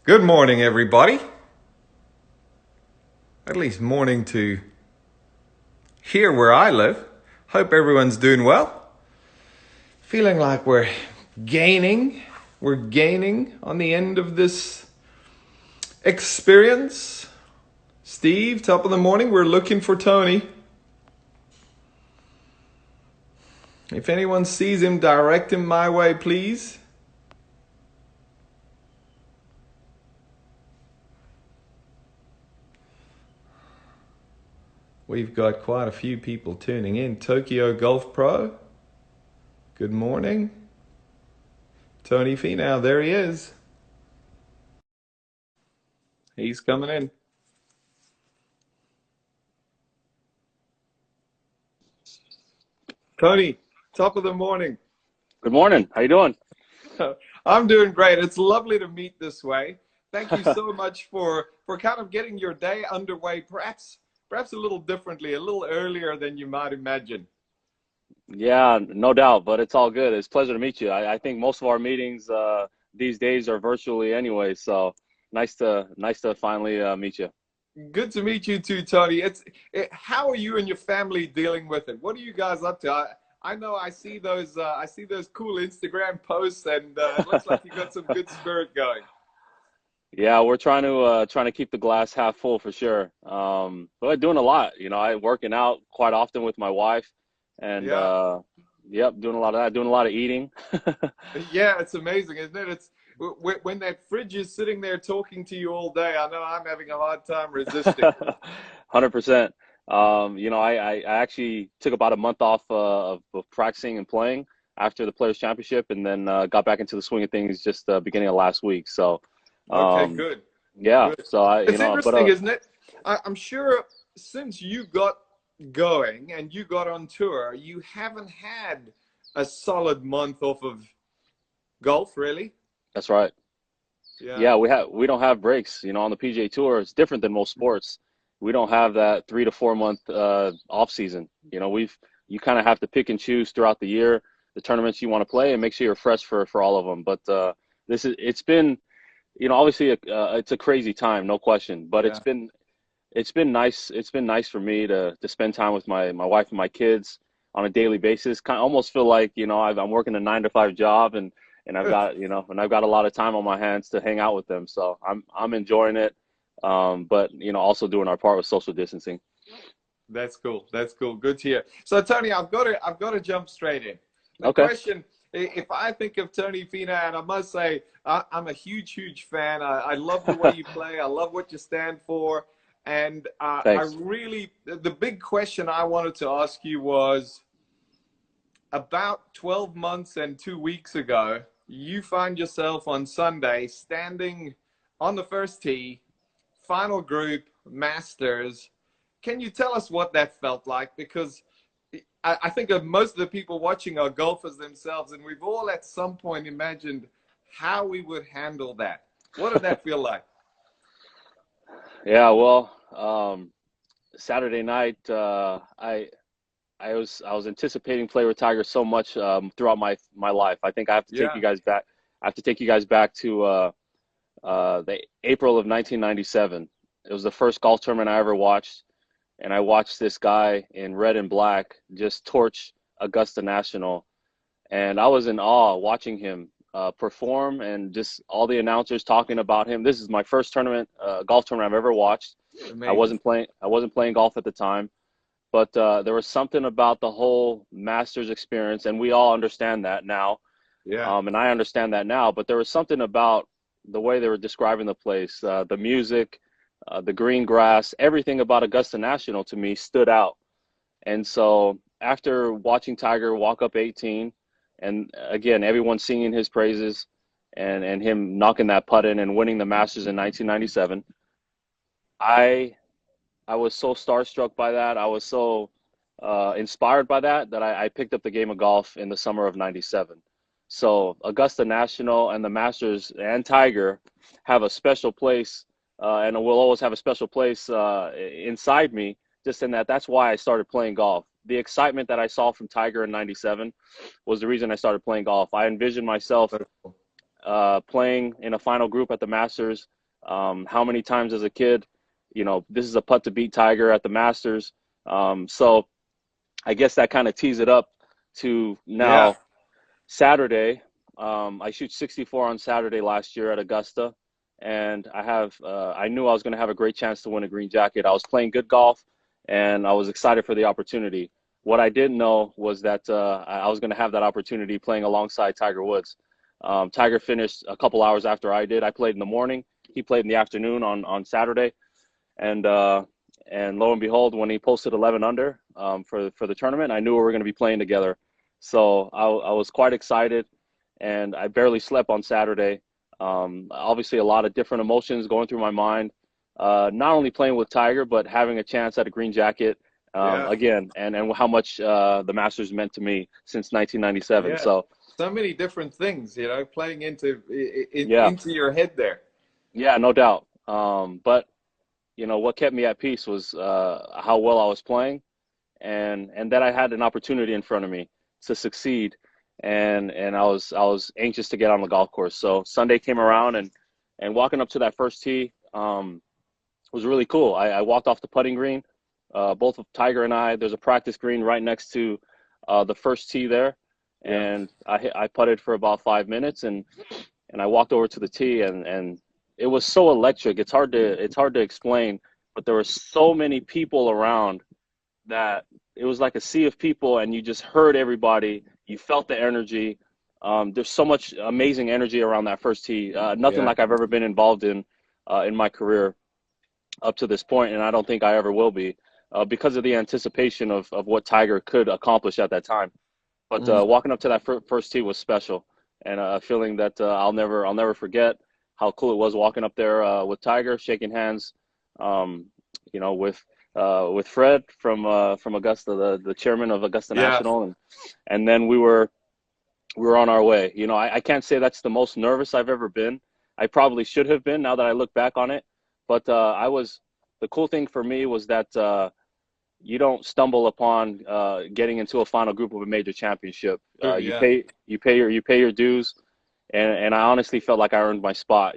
Good morning, everybody. At least morning to here where I live. Hope everyone's doing well. Feeling like we're gaining. We're gaining on the end of this experience. Steve, top of the morning. We're looking for Tony. If anyone sees him, direct him my way, please. We've got quite a few people tuning in. Tokyo Golf Pro. Good morning. Tony Finau, there he is. He's coming in. Tony, top of the morning. Good morning. How you doing? I'm doing great. It's lovely to meet this way. Thank you so much for kind of getting your day underway, perhaps a little differently, a little earlier than you might imagine. Yeah, no doubt, but it's all good. It's a pleasure to meet you. I think most of our meetings these days are virtually anyway, so nice to finally meet you. Good to meet you too, Tony. How are you and your family dealing with it? What are you guys up to? I know I see those cool Instagram posts, and it looks like you got some good spirit going. Yeah, we're trying to keep the glass half full for sure. But doing a lot. I working out quite often with my wife, and Yeah. yep, doing a lot of that, doing a lot of eating. Yeah, it's amazing, isn't it? It's when that fridge is sitting there talking to you all day. I know I'm having a hard time resisting. 100%. I actually took about a month off of practicing and playing after the Players Championship, and then got back into the swing of things just beginning of last week. So, Okay, um, good, yeah. good. So It's interesting, isn't it? I'm sure since you got going and you got on tour, you haven't had a solid month off of golf, really. that's right. Yeah. Yeah, we don't have breaks. On the PGA Tour, it's different than most sports. We don't have that 3 to 4 month off season. You kind of have to pick and choose throughout the year the tournaments you want to play and make sure you're fresh for all of them. But it's been obviously it's a crazy time, no question. But Yeah. it's been nice. It's been nice for me to spend time with my wife and my kids on a daily basis. Kind of almost feel like I'm working a 9 to 5 job, and I've got a lot of time on my hands to hang out with them. So I'm enjoying it, but also doing our part with social distancing. That's cool. That's cool. Good to hear. So Tony, I've got to jump straight in. The Okay, question, if I think of Tony Finau, and I must say I'm a huge fan. I love the way you play. I love what you stand for. And I thanks. really, the big question I wanted to ask you was about 12 months and 2 weeks ago, you find yourself on Sunday standing on the first tee, final group, Masters. Can you tell us what that felt like? Because I think of most of the people watching are golfers themselves, and we've all at some point imagined how we would handle that. What did that feel like? Yeah, well, Saturday night, I was anticipating play with Tiger so much throughout my life. I think I have to take you Yeah. guys back. I have to take you guys back to the April of 1997. It was the first golf tournament I ever watched, and I watched this guy in red and black just torch Augusta National, and I was in awe watching him perform, and just all the announcers talking about him. This is my first tournament, golf tournament I've ever watched. I Amazing. wasn't playing. I wasn't playing golf at the time, but there was something about the whole Masters experience, and we all understand that now, Yeah. and I understand that now. But there was something about the way they were describing the place, the music, the green grass, everything about Augusta National to me stood out. And so after watching Tiger walk up 18, and again everyone singing his praises, and him knocking that putt in and winning the Masters in 1997, I I was so starstruck by that. I was so inspired by that I picked up the game of golf in the summer of '97. So Augusta National and the Masters and Tiger have a special place, and will always have a special place inside me. Just in that's why I started playing golf. The excitement that I saw from Tiger in '97 was the reason I started playing golf. I envisioned myself playing in a final group at the Masters. How many times as a kid, this is a putt to beat Tiger at the Masters. So I guess that kind of tees it up to Yeah. now Saturday. I shoot 64 on Saturday last year at Augusta, and I knew I was going to have a great chance to win a green jacket. I was playing good golf, and I was excited for the opportunity. What I didn't know was that I was going to have that opportunity playing alongside Tiger Woods. Tiger finished a couple hours after I did. I played in the morning. He played in the afternoon on Saturday, and lo and behold, when he posted 11 under for the tournament, I knew we were going to be playing together. So I was quite excited, and I barely slept on Saturday. Obviously, a lot of different emotions going through my mind. Not only playing with Tiger, but having a chance at a green jacket Yeah. again, and how much the Masters meant to me since 1997. Yeah. So So many different things, playing yeah, into your head there. yeah, no doubt. But what kept me at peace was how well I was playing, and that I had an opportunity in front of me to succeed, and I was anxious to get on the golf course. So Sunday came around, and walking up to that first tee was really cool. I walked off the putting green. Both of Tiger and I, there's a practice green right next to the first tee there, Yeah. and I putted for about 5 minutes, and I walked over to the tee, and it was so electric. It's hard to explain, but there were so many people around that it was like a sea of people, and you just heard everybody. You felt the energy. There's so much amazing energy around that first tee. Nothing Yeah. like I've ever been involved in my career up to this point, and I don't think I ever will be, because of the anticipation of what Tiger could accomplish at that time. But Mm. walking up to that first tee was special, and a feeling that I'll never forget how cool it was walking up there with Tiger, shaking hands, um, with Fred from Augusta, the chairman of Augusta Yeah. National, and then we were on our way. I can't say that's the most nervous I've ever been. I probably should have been now that I look back on it, but I was. The cool thing for me was that you don't stumble upon getting into a final group of a major championship. Sure. You Yeah. pay your dues, and I honestly felt like I earned my spot.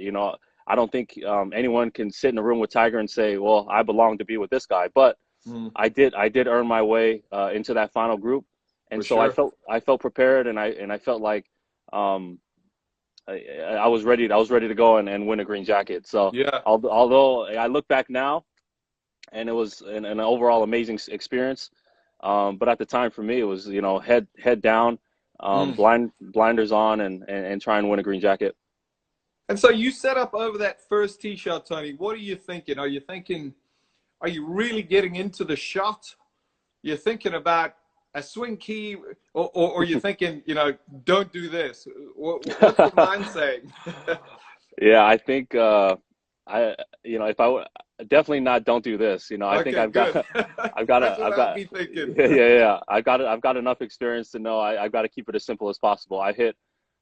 I don't think anyone can sit in a room with Tiger and say, "Well, I belong to be with this guy." But Mm. I did earn my way into that final group, and For so I sure. felt prepared, and I felt like um, I was ready. I was ready to go and win a green jacket. So Yeah. although I look back now, and it was an overall amazing experience. But at the time for me, it was, head down, Mm. blinders on, and try and win a green jacket. And so you set up over that first tee shot, Tony. What are you thinking? Are you really getting into the shot? You're thinking about a swing key, or you're thinking, don't do this. What's your mind saying? Yeah, I think I if definitely not, don't do this. I think Okay, I've good. got I've got That's a what I've I'd got be thinking. yeah. I've got enough experience to know I've got to keep it as simple as possible. I hit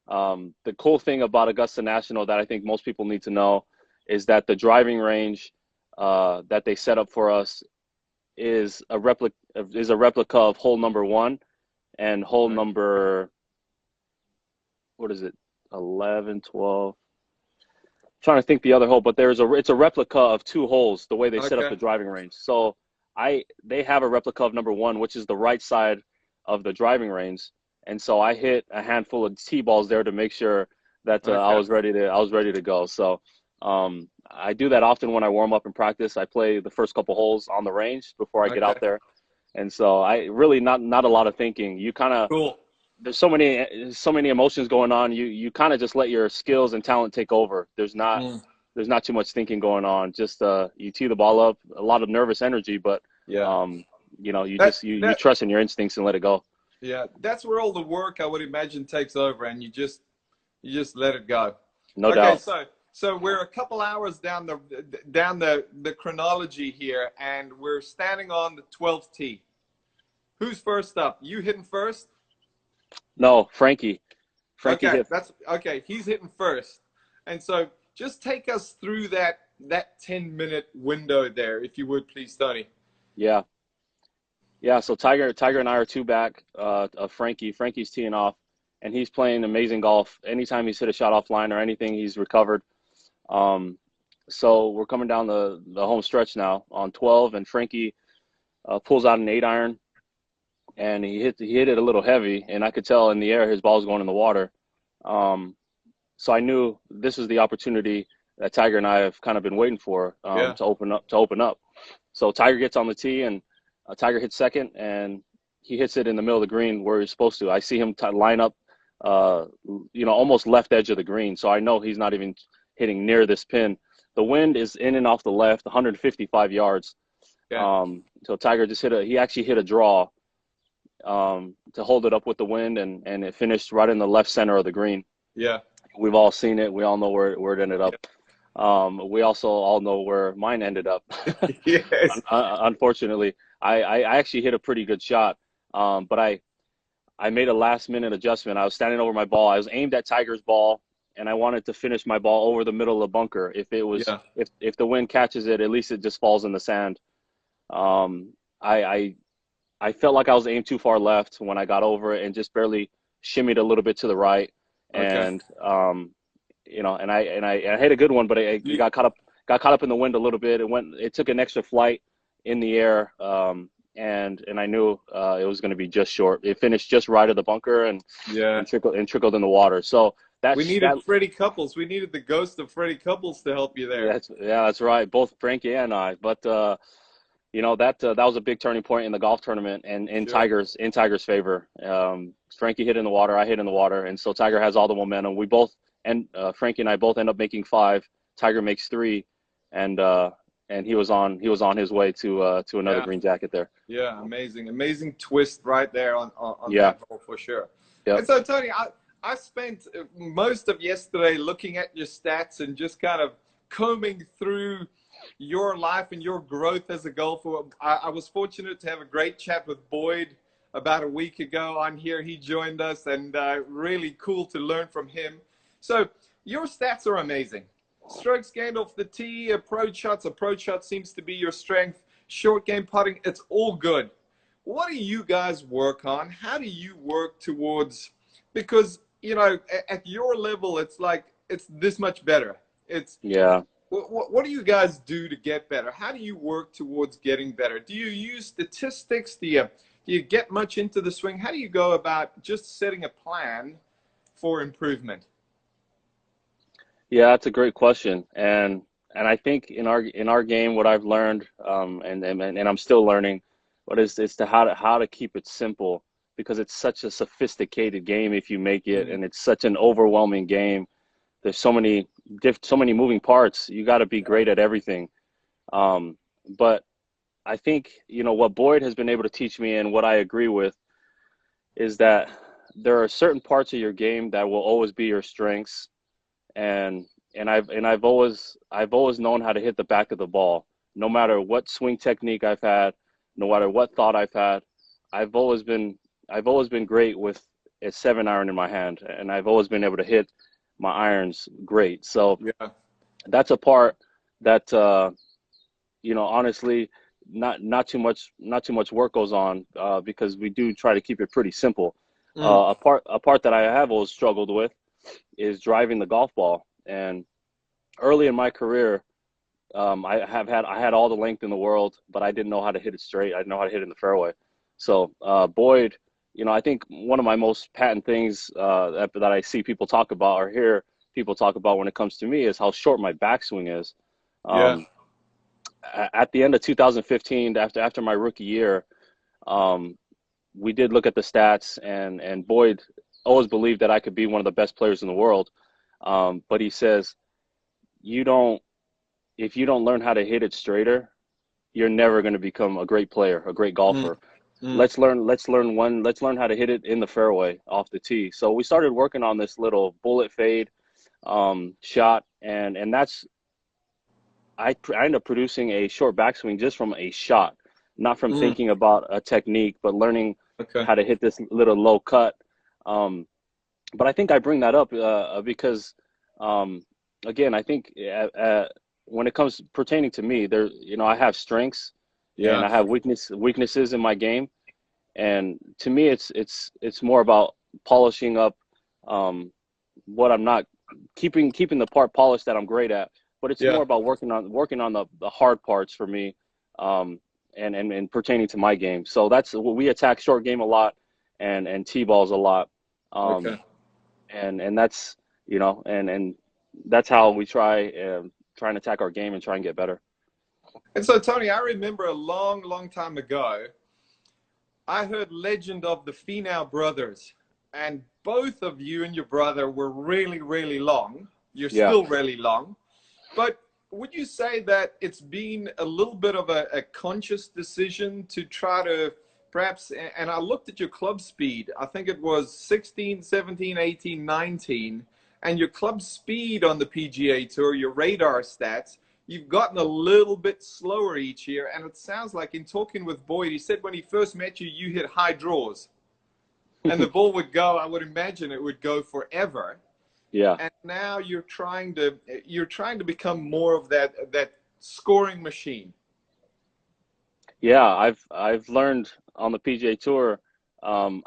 the cool thing about Augusta National that I think most people need to know is that the driving range that they set up for us is a replica of hole number one and hole Okay. number, what is it, 11, 12. Trying to think the other hole, but it's a replica of two holes the way they set up Okay. the driving range. So they have a replica of number one, which is the right side of the driving range, and so I hit a handful of tee balls there to make sure that Okay. I was ready to go. So I do that often when I warm up in practice. I play the first couple holes on the range before I get Okay. out there, and so I really not a lot of thinking. You kind of Cool. There's so many emotions going on. You kind of just let your skills and talent take over. Mm. There's not too much thinking going on. Just you tee the ball up, a lot of nervous energy, but Yeah. um, you That just you that trust in your instincts and let it go. yeah. That's where all the work, I would imagine, takes over, and you just let it go. No Okay, doubt. so we're a couple hours down the chronology here, and we're standing on the 12th tee. Who's first up? You hitting first? No, Frankie. Frankie Okay, hit. that's okay. He's hitting first, and so just take us through that 10-minute window there, if you would, please, Tony. Yeah, yeah. So Tiger and I are two back of Frankie. Frankie's teeing off, and he's playing amazing golf. Anytime he's hit a shot offline or anything, he's recovered. So we're coming down the home stretch now on 12, and Frankie pulls out an 8-iron, and he hit it a little heavy, and I could tell in the air his ball was going in the water. So I knew this was the opportunity that Tiger and I have kind of been waiting for, to open up. So Tiger gets on the tee, and Tiger hits second, and he hits it in the middle of the green where he's supposed to. I see him line up, almost left edge of the green. So I know he's not even hitting near this pin. The wind is in and off the left, 155 yards. So Tiger just he actually hit a draw to hold it up with the wind, and it finished right in the left center of the green. Yeah. We've all seen it. We all know where it ended up. We also all know where mine ended up. Yes. Unfortunately, I actually hit a pretty good shot, but I made a last-minute adjustment. I was standing over my ball. I was aimed at Tiger's ball, and I wanted to finish my ball over the middle of the bunker. If it was, if the wind catches it, at least it just falls in the sand. I felt like I was aimed too far left when I got over it, and just barely shimmied a little bit to the right. And and I hit a good one, but I got caught up in the wind a little bit. It took an extra flight in the air, and I knew it was going to be just short. It finished just right of the bunker, and trickled in the water. So we needed Freddie Couples. We needed the ghost of Freddie Couples to help you there. That's right. Both Frankie and I. But that was a big turning point in the golf tournament, and in Tiger's favor. Frankie hit in the water, I hit in the water, and so Tiger has all the momentum. We both, and Frankie and I both end up making 5. Tiger makes 3, and he was on his way to another green jacket there. Yeah, amazing twist right there on that hole for sure. Yeah. And so Tony, I spent most of yesterday looking at your stats and just kind of combing through your life and your growth as a golfer. I was fortunate to have a great chat with Boyd about a week ago on here. He joined us, and really cool to learn from him. So your stats are amazing. Strokes gained off the tee, approach shots seems to be your strength. Short game putting, it's all good. What do you guys work on? How do you work towards, because, at your level, it's like, it's this much better. What do you guys do to get better? How do you work towards getting better? Do you use statistics? Do you get much into the swing? How do you go about just setting a plan for improvement? Yeah, that's a great question. And I think in our game, what I've learned, and I'm still learning, is to how to keep it simple, because it's such a sophisticated game if you make it, and it's such an overwhelming game. There's so many moving parts. You got to be great at everything. But I think, what Boyd has been able to teach me, and what I agree with, is that there are certain parts of your game that will always be your strengths. And I've always known how to hit the back of the ball, no matter what swing technique I've had, no matter what thought I've had. I've always been great with a 7-iron in my hand, and I've always been able to hit my irons great. So that's a part that honestly, not too much work goes on, because we do try to keep it pretty simple. A part that I have always struggled with is driving the golf ball. And early in my career, I had all the length in the world, but I didn't know how to hit it straight. I didn't know how to hit it in the fairway. So Boyd, I think one of my most patent things that I see people talk about, or hear people talk about when it comes to me, is how short my backswing is. At the end of 2015, after my rookie year, we did look at the stats, and Boyd always believed that I could be one of the best players in the world. But he says, if you don't learn how to hit it straighter, you're never going to become a great player, a great golfer. Let's learn how to hit it in the fairway off the tee. So we started working on this little bullet fade shot, and that's, I ended up producing a short backswing just from a shot, not from thinking about a technique, but learning how to hit this little low cut. But I think I bring that up because, again, I think when it comes pertaining to me, I have strengths, and I have weaknesses in my game. And to me, it's more about polishing up what I'm not keeping the part polished that I'm great at, but it's Yeah. more about working on the hard parts for me, and pertaining to my game. So that's what we attack short game a lot, and T-balls a lot, um, Okay. and that's and that's how we try and attack our game and try and get better. And so, Tony, I remember a long, long time ago, I heard legend of the Finau brothers, and both of you and your brother were really, really long. You're Yeah. still really long. But would you say that it's been a little bit of a conscious decision to try to perhaps, and I looked at your club speed, I think it was 16, 17, 18, 19, and your club speed on the PGA Tour, your radar stats, you've gotten a little bit slower each year. And it sounds like in talking with Boyd, he said when he first met you, you hit high draws and the ball would go, I would imagine it would go forever. Yeah. And now you're trying to become more of that scoring machine. Yeah, I've learned on the PGA Tour. I'll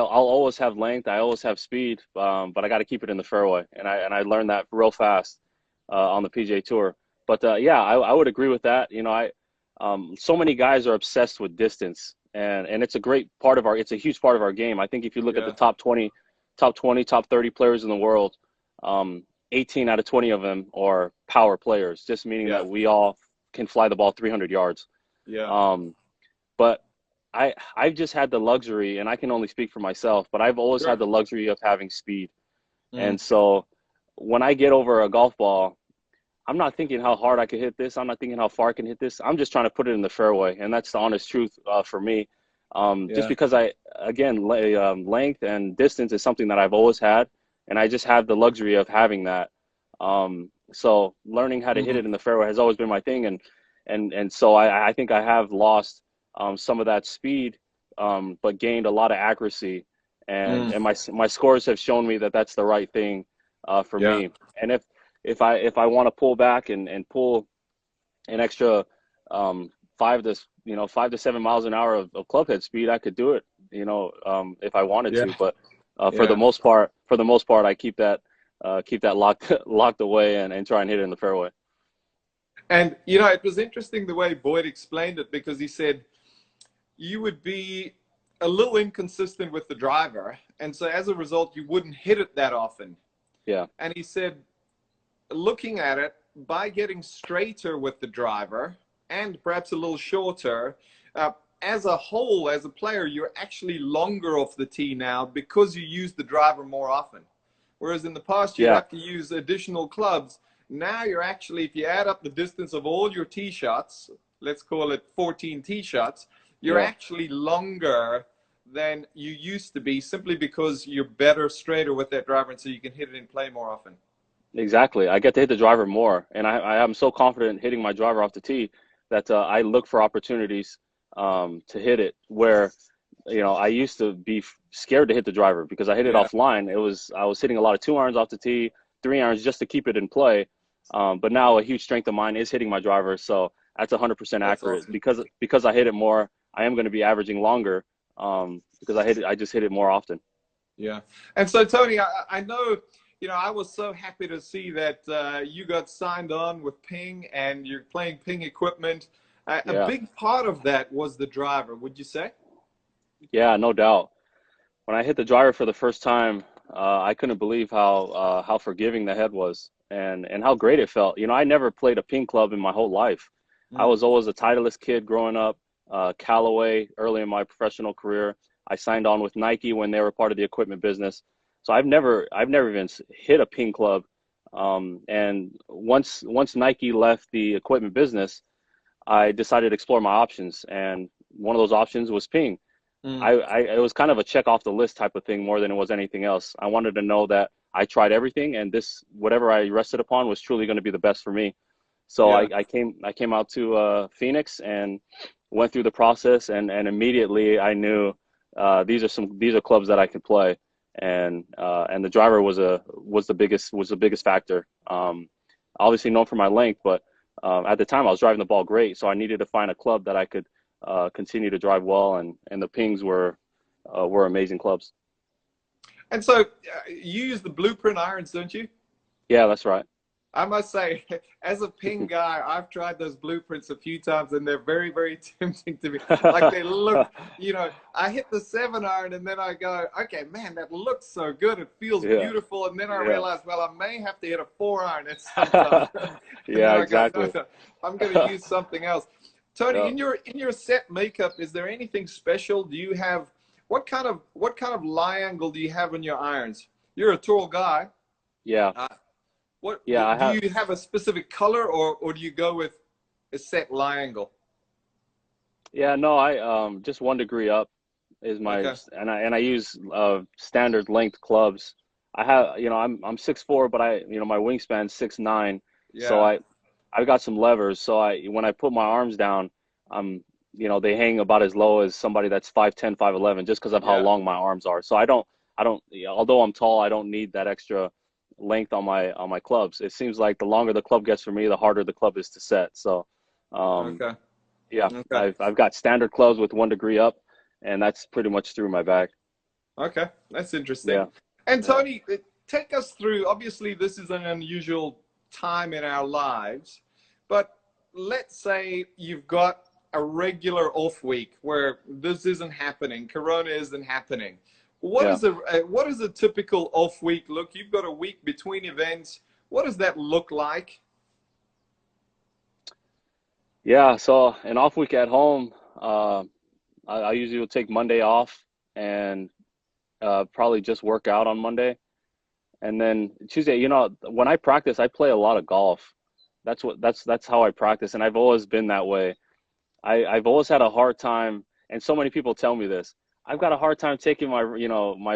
always have length. I always have speed, but I got to keep it in the fairway, and I learned that real fast on the PGA Tour. But yeah, I would agree with that. So many guys are obsessed with distance, and it's a great part of it's a huge part of our game. I think if you look at the Yeah, top 30 players in the world, 18 out of 20 of them are power players, just meaning yeah, that we all can fly the ball 300 yards. yeah. Um, but I've just had the luxury, and I can only speak for myself, but I've always had Sure. the luxury of having speed. Mm, And so when I get over a golf ball, I'm not thinking how hard I can hit this. I'm not thinking how far I can hit this. I'm just trying to put it in the fairway, and that's the honest truth for me. Just yeah. because length and distance is something that I've always had, and I just have the luxury of having that. So learning how to hit Mm, it in the fairway has always been my thing, and so I think I have lost some of that speed, but gained a lot of accuracy, and mm, my scores have shown me that that's the right thing for yeah. me. And if I want to pull back and pull an extra 5 to 7 miles an hour of club head speed, I could do it, if I wanted Yeah. to. But for the Yeah. most part, I keep that locked away and try and hit it in the fairway. And it was interesting the way Boyd explained it because he said you would be a little inconsistent with the driver, and so as a result, you wouldn't hit it that often. Yeah, And he said, looking at it, by getting straighter with the driver and perhaps a little shorter, as a whole, as a player, you're actually longer off the tee now because you use the driver more often. Whereas in the past, you'd yeah, have to use additional clubs. Now you're actually, if you add up the distance of all your tee shots, let's call it 14 tee shots, you're yeah. actually longer than you used to be simply because you're better, straighter with that driver, and so you can hit it in play more often. Exactly. I get to hit the driver more, and I am so confident hitting my driver off the tee that I look for opportunities to hit it where I used to be scared to hit the driver because I hit it Yeah, offline. I was hitting a lot of 2 irons off the tee, 3 irons just to keep it in play. But now a huge strength of mine is hitting my driver, so that's 100% that's accurate awesome. because I hit it more. I am going to be averaging longer because I just hit it more often. Yeah. And so, Tony, I know, I was so happy to see that you got signed on with Ping and you're playing Ping equipment. A Yeah, big part of that was the driver, would you say? yeah, no doubt. When I hit the driver for the first time, I couldn't believe how forgiving the head was and how great it felt. I never played a ping club in my whole life. I Mm, was always a Titleist kid growing up, Callaway early in my professional career. I signed on with Nike when they were part of the equipment business. So I've never even hit a ping club. And once Nike left the equipment business, I decided to explore my options, and one of those options was ping. mm, I it was kind of a check off the list type of thing more than it was anything else. I wanted to know that I tried everything, and this whatever I rested upon was truly going to be the best for me. So yeah. I came out to Phoenix and went through the process, and immediately I knew these are clubs that I could play, and the driver was the biggest factor. Obviously known for my length, but at the time I was driving the ball great, so I needed to find a club that I could continue to drive well, and the pings were amazing clubs. And so you use the blueprint irons, don't you? Yeah, that's right. I must say, as a ping guy, I've tried those blueprints a few times, and they're very, very tempting to me. Like they look, I hit the 7-iron, and then I go, okay, man, that looks so good. It feels Yeah, beautiful. And then I yeah, realize, well, I may have to hit a 4-iron at some time. And yeah, then I go, no, exactly. no, I'm going to use something else. Tony, Yeah, in your set makeup, is there anything special? Do you have what kind of lie angle do you have in your irons? You're a tall guy. yeah, Uh, what yeah. I do have. you have a specific color, or do you go with a set lie angle? Yeah, no, I just 1 degree up is my, Okay. and I use standard length clubs. I have, I'm 6'4", but my wingspan's 6'9", so Yeah. I've got some levers. So when I put my arms down, um, they hang about as low as somebody that's 5'10", 5'11", just because of how Yeah. long my arms are. So I don't, although I'm tall, I don't need that extra length on my clubs. It seems like the longer the club gets for me, the harder the club is to set. So, um, Okay. yeah, Okay. I've got standard clubs with 1 degree up, and that's pretty much through my bag. Okay. That's interesting. Yeah, And yeah, Tony, take us through. Obviously, this is an unusual time in our lives, but let's say you've got a regular off week where this isn't happening, Corona isn't happening. What yeah, is a typical off week look? You've got a week between events. What does that look like? yeah. So an off week at home, I usually will take Monday off and probably just work out on Monday, and then Tuesday. When I practice, I play a lot of golf. That's how I practice, and I've always been that way. I've always had a hard time, and so many people tell me this. I've got a hard time taking my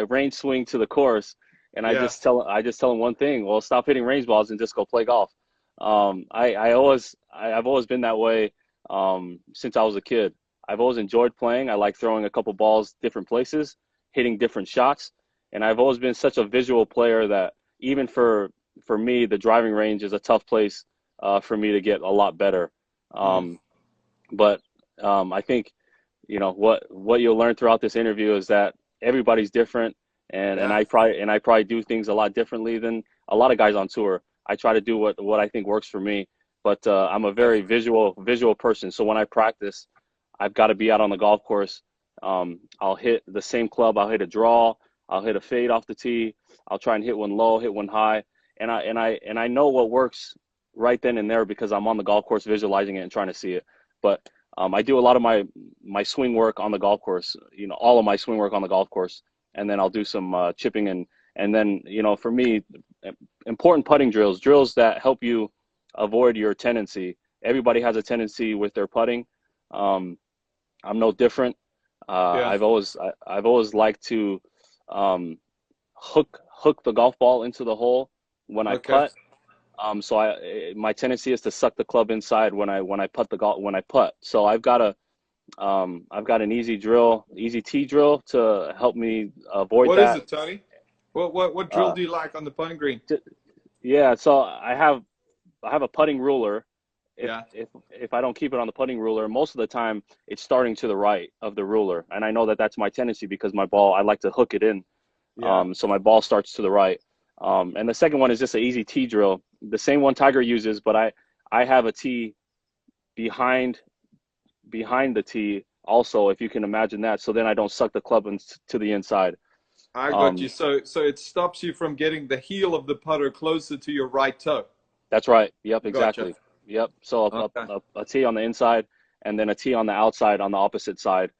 range swing to the course, and Yeah. I just tell them one thing. Well, stop hitting range balls and just go play golf. I've always been that way since I was a kid. I've always enjoyed playing. I like throwing a couple balls different places, hitting different shots, and I've always been such a visual player that even for me, the driving range is a tough place for me to get a lot better. Mm. Um, but I think what you'll learn throughout this interview is that everybody's different, and Yeah. I probably do things a lot differently than a lot of guys on tour. I try to do what I think works for me, but I'm a Okay. very visual person. So when I practice, I've got to be out on the golf course. I'll hit the same club. I'll hit a draw. I'll hit a fade off the tee. I'll try and hit one low, hit one high, and I know what works right then and there because I'm on the golf course visualizing it and trying to see it. But I do a lot of my swing work on the golf course. All of my swing work on the golf course, and then I'll do some chipping and then for me, important putting drills that help you avoid your tendency. Everybody has a tendency with their putting. Um, I'm no different. Yeah. I've always liked to um, hook the golf ball into the hole when I Okay. putt. So my tendency is to suck the club inside when I putt. So I've got an easy tee drill to help me avoid What is that. it, Tony? What drill Uh, do you like on the putting green? yeah, so I have a putting ruler. If Yeah. if if I don't keep it on the putting ruler, most of the time it's starting to the right of the ruler, and I know that that's my tendency because my ball I like to hook it in. Yeah. So my ball starts to the right. And the second one is just an easy tee drill, the same one Tiger uses, but I have a tee behind the tee also, if you can imagine that. So then I don't suck the club to the inside. I got you. Um, So it stops you from getting the heel of the putter closer to your right toe. that's right. Yep, Gotcha. exactly. Yep. So Okay. a tee on the inside, and then a tee on the outside on the opposite side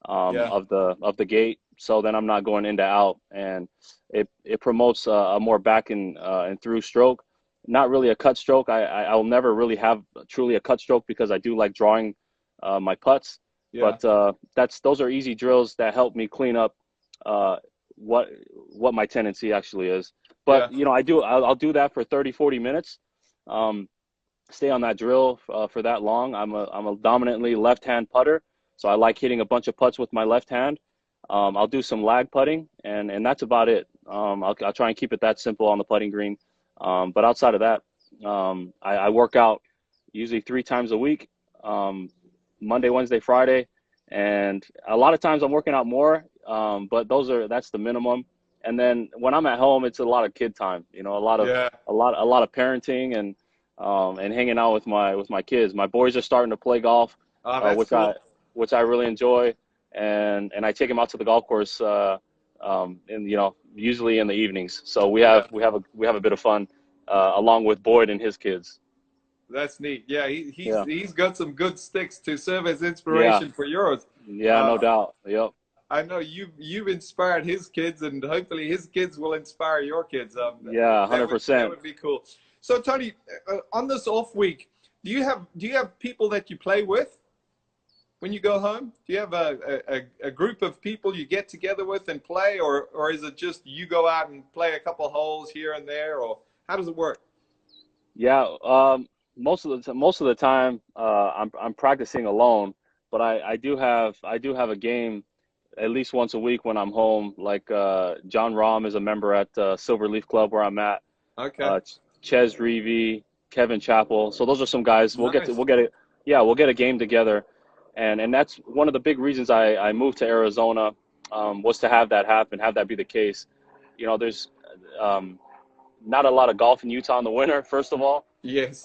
Yeah. of the gate. So then I'm not going into out, and it promotes a more back and through stroke. Not really a cut stroke. I'll never really have truly a cut stroke because I do like drawing my putts. Yeah. But those are easy drills that help me clean up uh, what what my tendency actually is. But Yeah. I'll do that for 30, 40 minutes. Um, Stay on that drill for that long. I'm a dominantly left-hand putter, so I like hitting a bunch of putts with my left hand. I'll do some lag putting, and that's about it. I'll try and keep it that simple on the putting green. But outside of that, I work out usually 3 times a week, um, Monday, Wednesday, Friday, and a lot of times I'm working out more. But that's the minimum. And then when I'm at home, it's a lot of kid time. You know, Yeah. a lot of parenting and hanging out with my kids. My boys are starting to play golf, Oh, that's cool. which I really enjoy, and I take them out to the golf course, in usually in the evenings. So Yeah. we have a bit of fun, along with Boyd and his kids. That's neat. Yeah, Yeah, he's got some good sticks to serve as yeah, inspiration for yours. yeah, no Uh, doubt. Yep. I know you've inspired his kids, and hopefully his kids will inspire your kids. Yeah, That 100%. would be cool. So Tony, on this off week, do you have people that you play with when you go home? Do you have a group of people you get together with and play, or is it just you go out and play a couple holes here and there, or how does it work? Yeah, most of the time, I'm practicing alone, but I do have a game at least once a week when I'm home. Like John Rahm is a member at Silver Leaf Club where I'm at. Okay, Ches Reevy, Kevin Chappell. So those are some guys. nice. We'll get a game together, and that's one of the big reasons I moved to Arizona, was to have that happen, have that be the case. You know, there's um, not a lot of golf in Utah in the winter, first of all. Yes.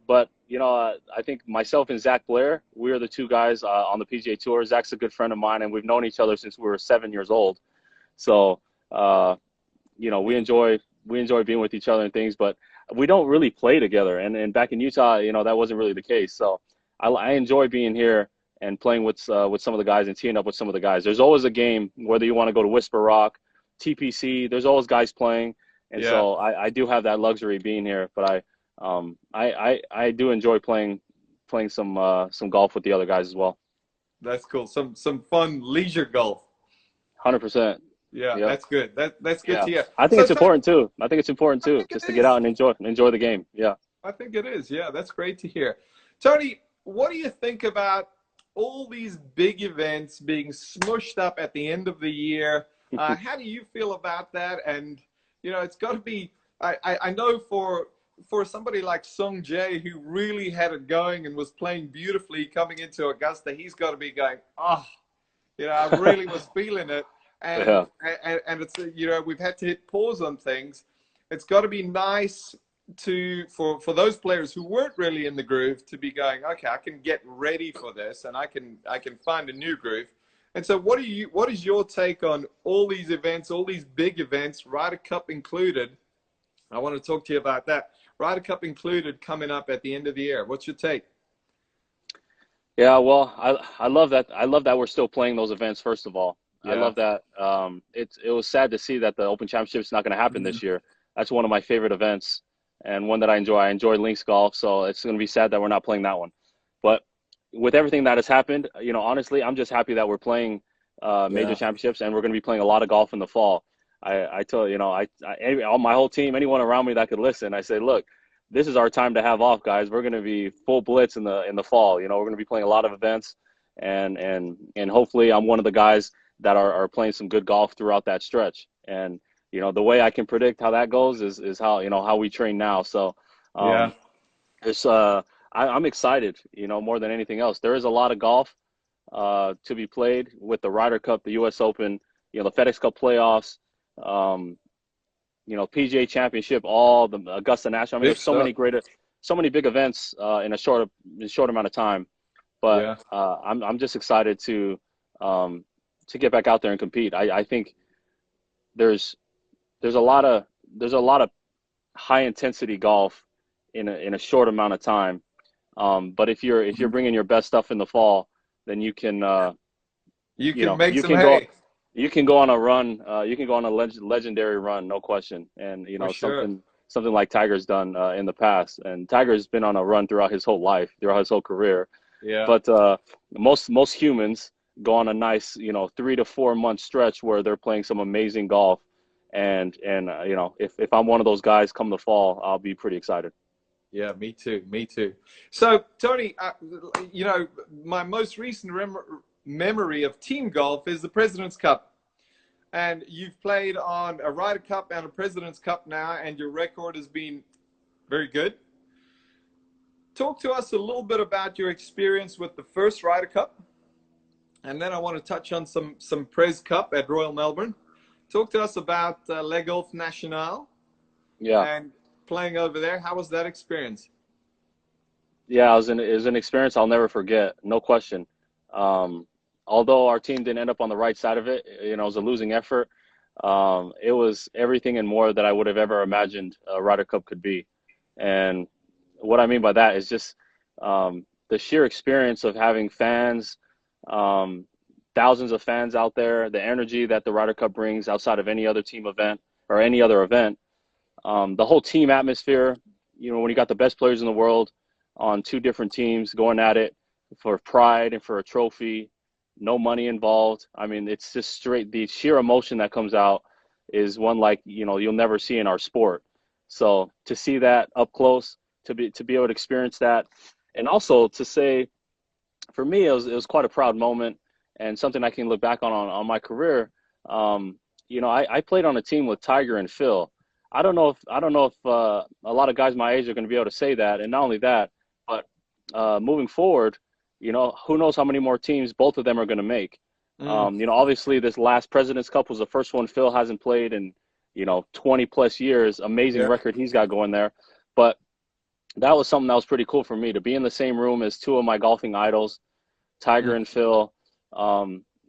But I think myself and Zach Blair, we are the two guys on the PGA Tour. Zach's a good friend of mine, and we've known each other since we were 7 years old. So uh, we enjoy being with each other and things, but we don't really play together. And back in Utah, that wasn't really the case. So I enjoy being here and playing with some of the guys and teeing up with some of the guys. There's always a game, whether you want to go to Whisper Rock, TPC. There's always guys playing, and Yeah, so I do have that luxury being here. But I do enjoy playing some golf with the other guys as well. that's cool. Some fun leisure golf. 100%. Yeah, Yep. that's good. That's good Yeah. to hear. I think So it's Tony, important too. I think it's important I too, think it just to get is. out and enjoy the game. Yeah. I think it is. Yeah, that's great to hear. Tony, what do you think about all these big events being smushed up at the end of the year? How do you feel about that? And it's got to be. I know for somebody like Sung Jae, who really had it going and was playing beautifully coming into Augusta, he's got to be going, oh, I really was feeling it. And Yeah. and it's we've had to hit pause on things. It's got to be nice for those players who weren't really in the groove to be going, okay, I can get ready for this, and I can find a new groove. And so what is your take on all these events, all these big events, Ryder Cup included? I want to talk to you about that. Ryder Cup included, coming up at the end of the year. What's your take? Yeah, well, I love that. I love that we're still playing those events. First of all, I Yeah. love that. It was sad to see that the Open Championship is not going to happen this year. That's one of my favorite events and one that I enjoy. I enjoy links golf, so it's going to be sad that we're not playing that one. But with everything that has happened, honestly, I'm just happy that we're playing major Yeah. championships, and we're going to be playing a lot of golf in the fall. I tell all my whole team, anyone around me that could listen, I say, look, this is our time to have off, guys. We're going to be full blitz in the fall. We're going to be playing a lot of events, and hopefully I'm one of the guys that are playing some good golf throughout that stretch. And the way I can predict how that goes is how we train now. So Yeah. it's I'm excited, more than anything else. There is a lot of golf to be played with the Ryder Cup, the U.S. Open, the FedEx Cup playoffs. Um, PGA Championship, all the Augusta National. I mean, Big there's stuff. so many big events in a short amount of time. But Yeah. I'm just excited to get back out there and compete. I think there's a lot of high intensity golf in a short amount of time. But if you're bringing your best stuff in the fall, then you can You you can know make you some can go hay. you can go on a run. You can go on a legendary run, no question. And For sure. something like Tiger's done in the past. And Tiger's been on a run throughout his whole life, throughout his whole career. Yeah. But most humans go on a nice 3 to 4 month stretch where they're playing some amazing golf. And if I'm one of those guys come the fall, I'll be pretty excited. Yeah, me too. Me too. So, Tony, my most recent memory of team golf is the President's Cup. And you've played on a Ryder Cup and a President's Cup now, and your record has been very good. Talk to us a little bit about your experience with the first Ryder Cup. And then I want to touch on some Pres Cup at Royal Melbourne. Talk to us about Le Golf National Yeah. and playing over there. How was that experience? Yeah, it was an experience I'll never forget, no question. Um, Although our team didn't end up on the right side of it, you know, it was a losing effort. It was everything and more that I would have ever imagined a Ryder Cup could be. And what I mean by that is just the sheer experience of having fans, um, thousands of fans out there, the energy that the Ryder Cup brings outside of any other team event or any other event, the whole team atmosphere. You know, when you got the best players in the world on two different teams going at it for pride and for a trophy, no money involved. I mean, it's just straight, the sheer emotion that comes out is one like, you know, you'll never see in our sport. So to see that up close, to be able to experience that, and also to say, for me, it was quite a proud moment and something I can look back on my career. You know, I played on a team with Tiger and Phil. I don't know if a lot of guys my age are going to be able to say that. And not only that, but moving forward, you know, who knows how many more teams both of them are going to make. Mm. You know, obviously this last President's Cup was the first one Phil hasn't played in, you know, 20 plus years. Amazing Yeah. record he's got going there. But that was something that was pretty cool for me to be in the same room as two of my golfing idols, Tiger Mm. and Phil,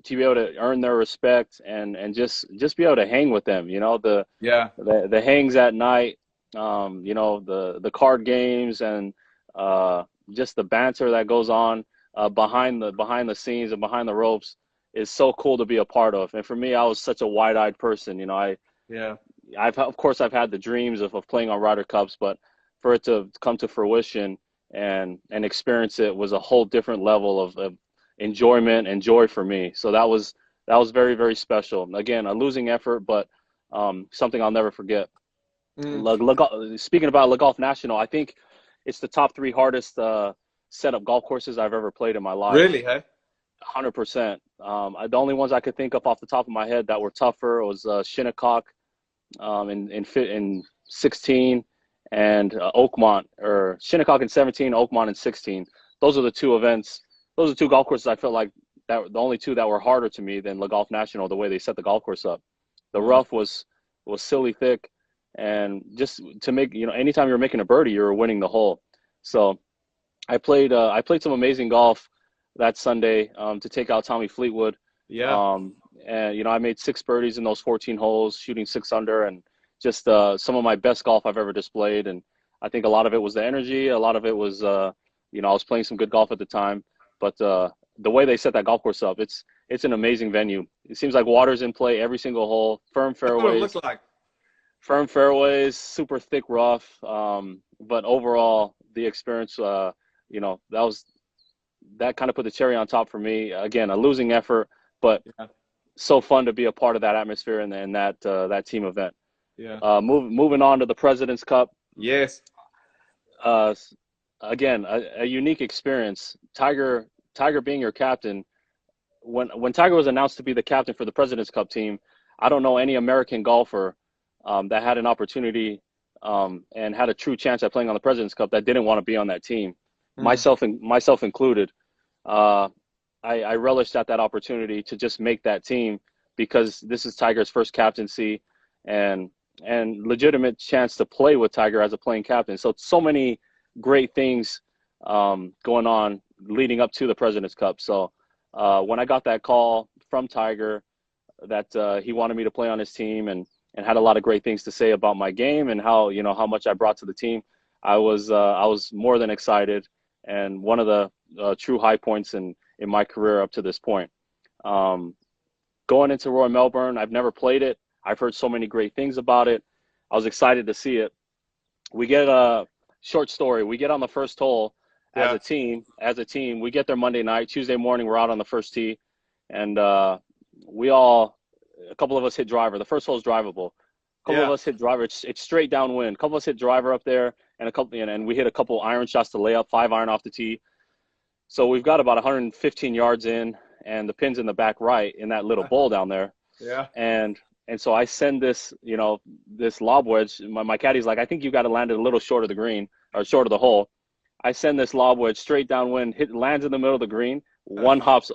to be able to earn their respect and just be able to hang with them. You know, Yeah. the hangs at night, you know, the card games and just the banter that goes on behind the scenes and behind the ropes is so cool to be a part of. And for me, I was such a wide-eyed person. You know, Yeah. Of course I've had the dreams of playing on Ryder Cups, but for it to come to fruition and experience it was a whole different level of enjoyment and joy for me. So that was very, very special. Again, a losing effort, but something I'll never forget. Mm. Speaking about Le Golf National, I think it's the top three hardest setup golf courses I've ever played in my life. Really, hey? 100%. The only ones I could think of off the top of my head that were tougher was Shinnecock in 16 and Oakmont, or Shinnecock in 17, Oakmont in 16. Those are the two events. Those are two golf courses I felt like that the only two that were harder to me than Le Golf National, the way they set the golf course up. The Mm. rough was silly thick, and just to make, you know, anytime you were making a birdie, you were winning the hole. So I played some amazing golf that Sunday to take out Tommy Fleetwood. Yeah. Um, and you know, I made 6 birdies in those 14 holes, shooting 6 under, and just some of my best golf I've ever displayed. And I think a lot of it was the energy. A lot of it was, you know, I was playing some good golf at the time. But the way they set that golf course up, it's an amazing venue. It seems like water's in play every single hole, That's what it looked like. firm fairways, super thick rough. But overall, the experience, you know, that kind of put the cherry on top for me. Again, a losing effort, but Yeah. so fun to be a part of that atmosphere and that team event. Yeah. Moving on to the President's Cup. Yes. Uh, Again, a unique experience. Tiger being your captain. When Tiger was announced to be the captain for the President's Cup team, I don't know any American golfer that had an opportunity and had a true chance at playing on the President's Cup that didn't want to be on that team, Mm. myself included. Uh, I relished at that opportunity to just make that team because this is Tiger's first captaincy and legitimate chance to play with Tiger as a playing captain. So many great things going on leading up to the President's Cup. So when I got that call from Tiger that he wanted me to play on his team and had a lot of great things to say about my game and how, you know, how much I brought to the team, I was more than excited, and one of the true high points in my career up to this point. Going into Royal Melbourne, I've never played it. I've heard so many great things about it. I was excited to see it. We get a short story. We get on the first hole as Yeah. a team. We get there Monday night. Tuesday morning, we're out on the first tee, and a couple of us hit driver. The first hole is drivable. A couple of Yeah. us hit driver. It's straight downwind. A couple of us hit driver up there, and we hit a couple iron shots to lay up, 5-iron off the tee. So we've got about 115 yards in, and the pin's in the back right in that little bowl down there. Yeah. And so I send this, you know, this lob wedge. My caddy's like, I think you got to land it a little short of the green or short of the hole. I send this lob wedge straight downwind, lands in the middle of the green. One hops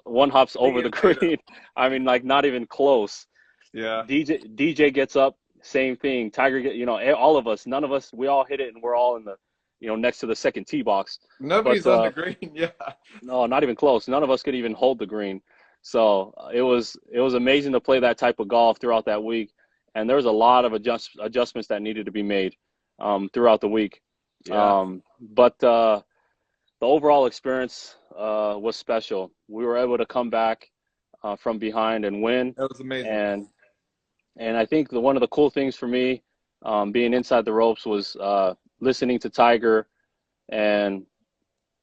over the green. I mean, like not even close. Yeah. DJ gets up, same thing. Tiger get, all of us, none of us, we all hit it, and we're all in the, next to the second tee box. But Nobody's on the green. Yeah. no, not even close. None of us could even hold the green. So it was amazing to play that type of golf throughout that week, and there was a lot of adjustments that needed to be made throughout the week. Yeah. But the overall experience was special. We were able to come back from behind and win, That was amazing. and I think one of the cool things for me, being inside the ropes, was listening to Tiger and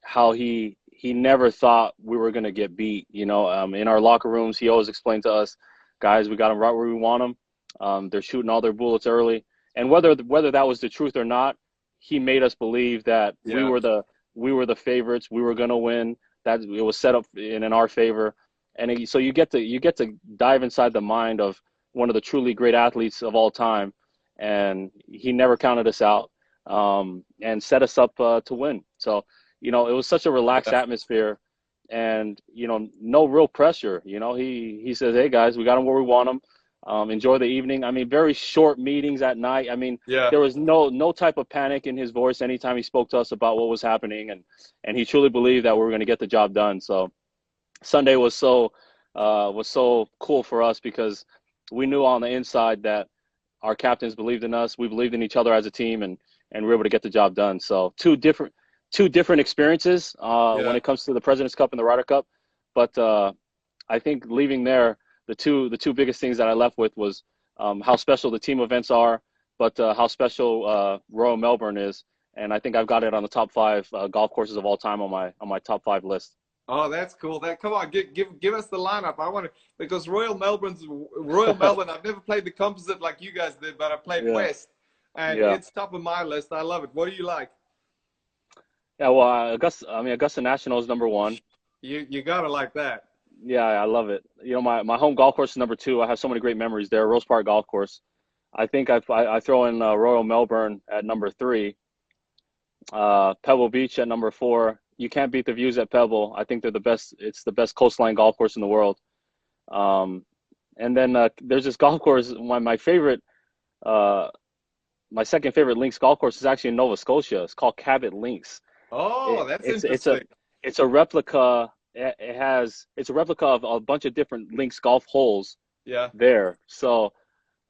how he never thought we were going to get beat. In our locker rooms, he always explained to us, guys, we got them right where we want them. They're shooting all their bullets early, and whether that was the truth or not, he made us believe that we were the favorites. We were going to win. That it was set up in our favor, and so you get to dive inside the mind of one of the truly great athletes of all time, and he never counted us out, and set us up to win. So it was such a relaxed atmosphere, and no real pressure. He says, "Hey guys, we got them where we want them. Enjoy the evening." I mean, very short meetings at night. I mean, there was no type of panic in his voice anytime he spoke to us about what was happening, and he truly believed that we were going to get the job done. So Sunday was so cool for us, because we knew on the inside that our captains believed in us. We believed in each other as a team, and we were able to get the job done. So two different experiences when it comes to the President's Cup and the Ryder Cup. But I think leaving there, the two biggest things that I left with was how special the team events are, but how special Royal Melbourne is. And I think I've got it on the top 5 golf courses of all time on my top 5 list. Oh, that's cool. Come on, give us the lineup. I want to, because Royal Melbourne. I've never played the composite like you guys did, but I played West, and it's top of my list. I love it. What do you like? Yeah, well, Augusta National is number 1. You gotta like that. Yeah, I love it. My home golf course is number 2. I have so many great memories there. Rose Park Golf Course. I think I throw in Royal Melbourne at number 3. Pebble Beach at number 4. You can't beat the views at Pebble. I think they're the best. It's the best coastline golf course in the world. And then there's this golf course. My favorite, my second favorite links golf course is actually in Nova Scotia. It's called Cabot Links. Oh, that's interesting. It's a replica. It's a replica of a bunch of different links golf holes. Yeah. There. So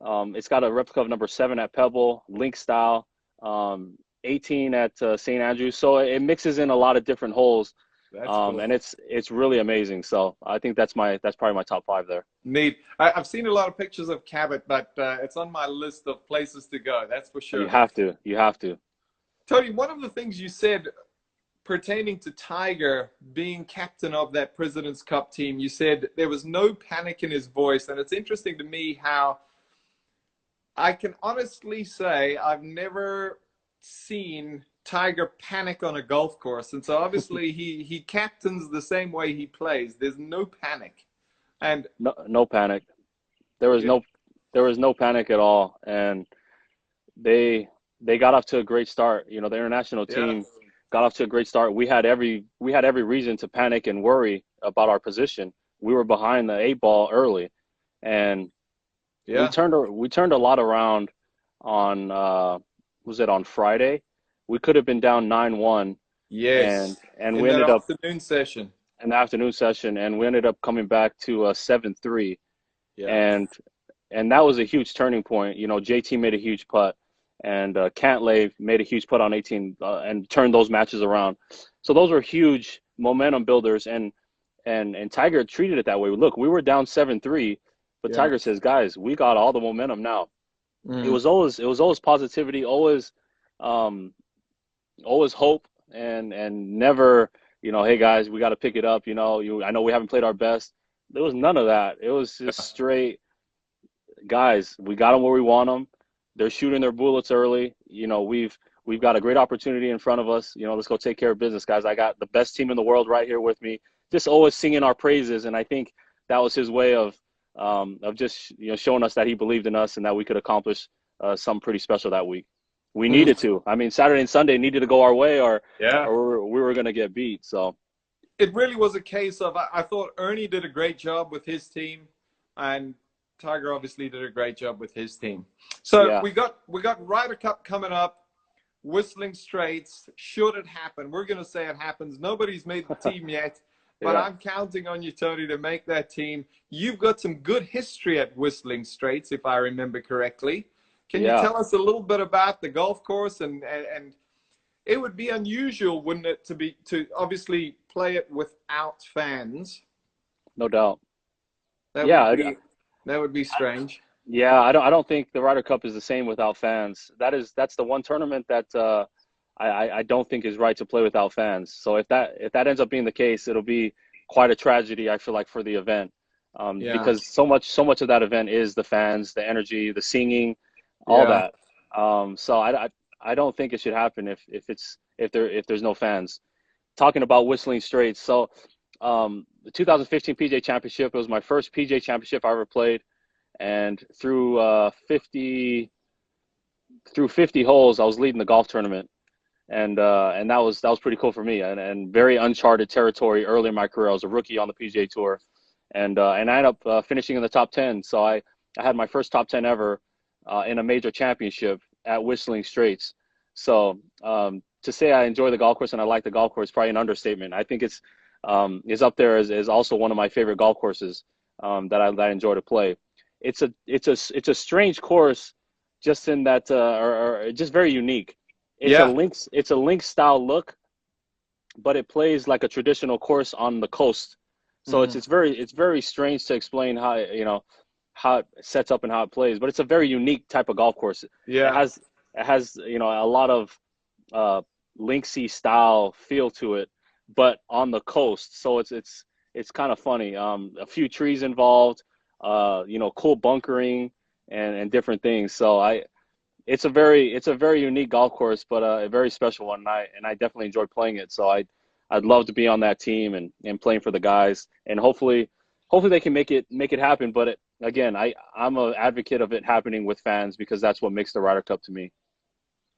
it's got a replica of number 7 at Pebble, link style. 18 at St. Andrews. So it mixes in a lot of different holes. That's cool. And it's really amazing. So I think that's probably my top 5 there. Neat. I've seen a lot of pictures of Cabot, but it's on my list of places to go. That's for sure. You have to. Tony, one of the things you said pertaining to Tiger being captain of that President's Cup team, you said there was no panic in his voice. And it's interesting to me how I can honestly say I've never seen Tiger panic on a golf course. And so obviously he captains the same way he plays. There's no panic. And no panic. There was no panic at all. And they got off to a great start. The international team got off to a great start. We had every reason to panic and worry about our position. We were behind the 8 ball early, and we turned a lot around on was it on Friday? We could have been down 9-1. Yes. And we ended up afternoon session. In the afternoon session, and we ended up coming back to 7-3. Yeah. And that was a huge turning point. JT made a huge putt, and Cantlay made a huge putt on 18 and turned those matches around. So those were huge momentum builders, and Tiger treated it that way. Look, we were down 7-3, but Tiger says, guys, we got all the momentum now. It was always positivity, always hope, and never, hey guys, we got to pick it up. I know we haven't played our best. There was none of that. It was just straight, guys, we got them where we want them. They're shooting their bullets early. We've got a great opportunity in front of us. Let's go take care of business, guys. I got the best team in the world right here with me. Just always singing our praises, and I think that was his way of just showing us that he believed in us and that we could accomplish something pretty special that week. We needed to. I mean, Saturday and Sunday needed to go our way, or we were going to get beat. So it really was a case of, I thought Ernie did a great job with his team, and Tiger obviously did a great job with his team. So Yeah. we got Ryder Cup coming up. Whistling Straits. Should it happen? We're going to say it happens. Nobody's made the team yet, but Yeah. I'm counting on you, Tony, to make that team. You've got some good history at Whistling Straits, if I remember correctly. Can you Yeah. tell us a little bit about the golf course? And it would be unusual, wouldn't it, to obviously play it without fans? No doubt. That would Yeah. be that would be strange. Yeah, I don't think the Ryder Cup is the same without fans. That's the one tournament that I don't think is right to play without fans. So if that ends up being the case, it'll be quite a tragedy, I feel like, for the event, Yeah, because so much of that event is the fans, the energy, the singing, all yeah, that. So I don't think it should happen if there's no fans. Talking about Whistling Straits, so the 2015 PGA Championship, it was my first PGA Championship I ever played, and through 50 holes, I was leading the golf tournament, and that was pretty cool for me, and very uncharted territory early in my career. I was a rookie on the PGA Tour, and I ended up finishing in the top 10. So I had my first top 10 ever in a major championship at Whistling Straits. So to say I enjoy the golf course and I like the golf course is probably an understatement. I think it's up there as also one of my favorite golf courses that I enjoy to play. It's a strange course, just in that or just very unique. yeah. It's a links style look, but it plays like a traditional course on the coast. So Mm, it's very strange to explain how it sets up and how it plays, but it's a very unique type of golf course. It yeah. has it has a lot of uh, linksy style feel to it, but on the coast. So it's kind of funny. A few trees involved, cool bunkering and different things. So it's a very unique golf course, but a very special one. And I definitely enjoy playing it. So I'd love to be on that team and playing for the guys, and hopefully they can make it happen. But again, I'm an advocate of it happening with fans, because that's what makes the Ryder Cup to me.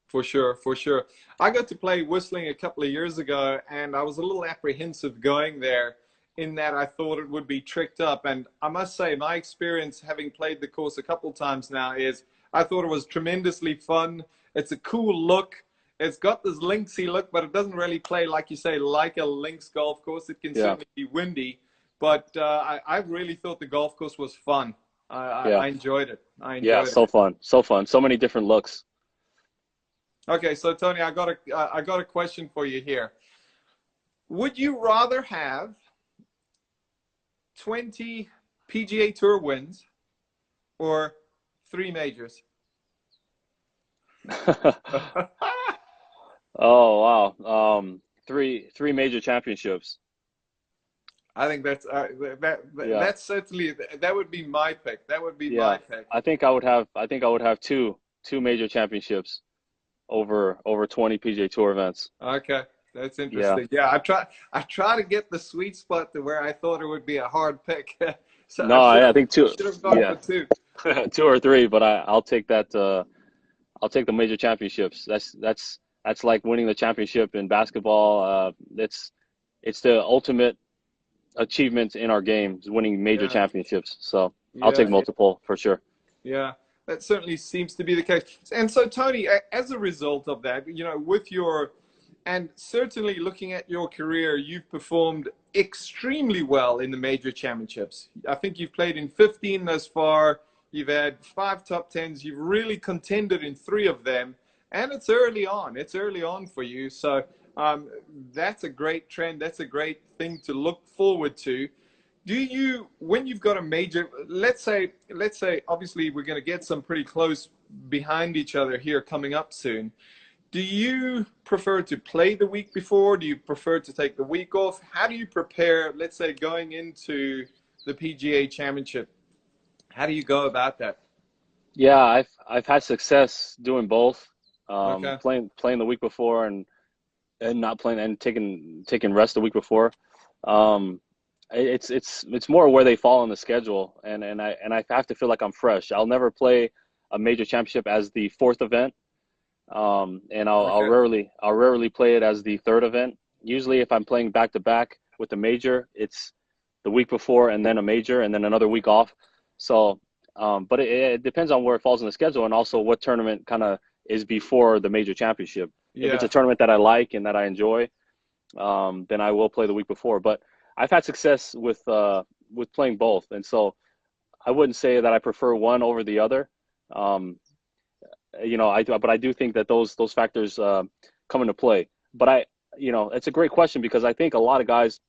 For sure, for sure. I got to play Whistling a couple of years ago, and I was a little apprehensive going there in that I thought it would be tricked up. And I must say, my experience having played the course a couple of times now is I thought it was tremendously fun. It's a cool look. It's got this linksy look, but it doesn't really play, like you say, like a links golf course. It can Yeah, certainly be windy, but I really thought the golf course was fun. yeah, I enjoyed it. I yeah. enjoyed it. So fun, so fun. So many different looks. Okay, so Tony, I got a question for you here. Would you rather have 20 PGA Tour wins or three majors? Oh wow. Three major championships. I think Yeah, that's certainly that would be my pick. That would be my yeah. pick. I think I would have two major championships over 20 PGA Tour events. Okay, that's Yeah. interesting. Yeah, I try to get the sweet spot to where I thought it would be a hard pick. So No, I think I two. should have gone Yeah, for two. two or three, but I'll take that. I'll take the major championships. That's like winning the championship in basketball. It's the ultimate achievement in our game, is winning major Yeah, championships. So I'll take yeah, yeah. multiple for sure. Yeah, that certainly seems to be the case. And so, Tony, as a result of that, with your, and certainly looking at your career, you've performed extremely well in the major championships. I think you've played in 15 thus far. You've had 5 top 10s. You've really contended in 3 of them. And it's early on. It's early on for you. So that's a great trend. That's a great thing to look forward to. Do you, when you've got a major, let's say, obviously we're going to get some pretty close behind each other here coming up soon. Do you prefer to play the week before? Do you prefer to take the week off? How do you prepare, let's say, going into the PGA Championship? How do you go about that? Yeah, I've had success doing both. Okay. Playing the week before, and not playing, and taking rest the week before. Um, it's more where they fall on the schedule, and I have to feel like I'm fresh. I'll never play a major championship as the fourth event, and Okay. I'll rarely play it as the third event. Usually, if I'm playing back to back with a major, it's the week before and then a major and then another week off. So But it depends on where it falls in the schedule and also what tournament kind of is before the major championship. If it's Yeah. a tournament that I like and that I enjoy, then I will play the week before. But I've had success with playing both, and so I wouldn't say that I prefer one over the other. Um, but I do think that those factors come into play. But it's a great question because I think a lot of guys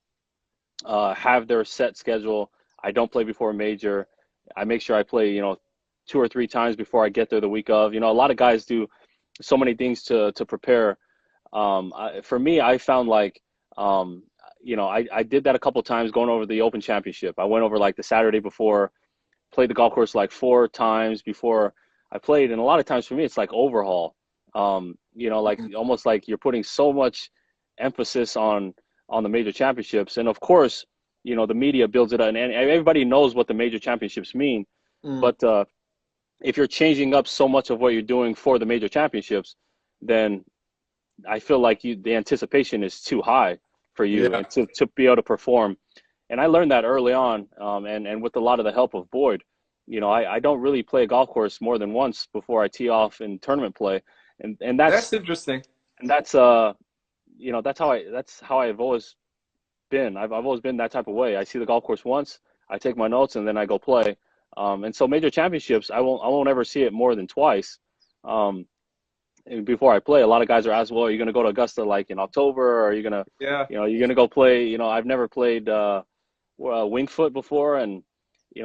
have their set schedule. I don't play before a major. I make sure I play, 2 or 3 times before I get there the week of. A lot of guys do so many things to prepare. For me, I found like, I did that a couple of times going over the Open Championship. I went over like the Saturday before, played the golf course like 4 times before I played. And a lot of times for me, it's like overhaul. Like almost like you're putting so much emphasis on the major championships. And of course, the media builds it up and everybody knows what the major championships mean. Mm. But if you're changing up so much of what you're doing for the major championships, then I feel like the anticipation is too high for you Yeah. and to be able to perform. And I learned that early on, and with a lot of the help of Boyd. I don't really play a golf course more than once before I tee off in tournament play, and That's interesting. that's that's how I've always been. I've always been that type of way. I see the golf course once, I take my notes, and then I go play. And so major championships, I won't ever see it more than twice. And before I play, a lot of guys are asked, well, are you going to go to Augusta like in October, or are you going to, Yeah. you're going to go play, I've never played Winged Foot before. And,